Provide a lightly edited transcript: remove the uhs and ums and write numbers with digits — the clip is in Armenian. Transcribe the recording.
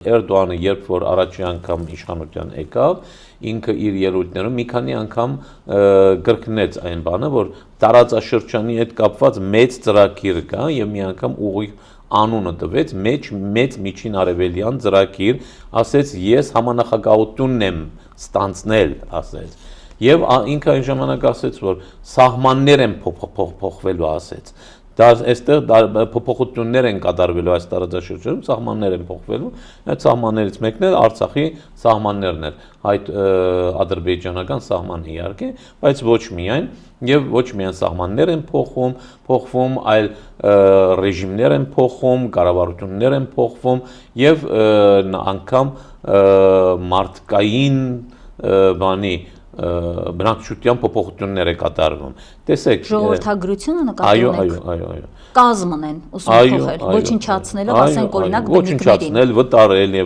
Էրդողանը, երբ որ առաջի անգամ իշխանության եկավ, ինքը իր ելույթներում մի քանի անգամ կրկնեց այն բանը, որ տարածաշրջանի հետ կապված մեծ ծրագիր կա եւ մի անգամ ուղիղ անունը տվեց մեծ միջին արևելյան ծրագիր, ասեց ես համանախագահությունն եմ ստանցնել, ասեց։ Եվ ինքը այն ժամանակ ասեց, որ սահմաններ են փոխվելու, ասեց։ Այստեղ փոփոխություններ են կատարվելու այս տարածաշրջանում, սահմաններ են փոխվելու, այդ սահմաններից մեկն էլ Արցախի սահմաններն էր, այդ ադրբեջանական սահմանը իհարկե, բայց ոչ միայն, եւ ոչ միայն սահմաններ են փոխվում, այլ ռեժիմներ են փոխվում, կառավարություններ են փոխվում եւ անգամ մարդկային բանի բնակչության փոփոխություններ է կատարվում։ Տեսեք, ժողովրդագրությունը նկատի ունեք։ Կազմն են ուսում փոխել, ոչնչացնելով, ասենք օրինակ բնիկներին։ Ոչնչացնել, վտարել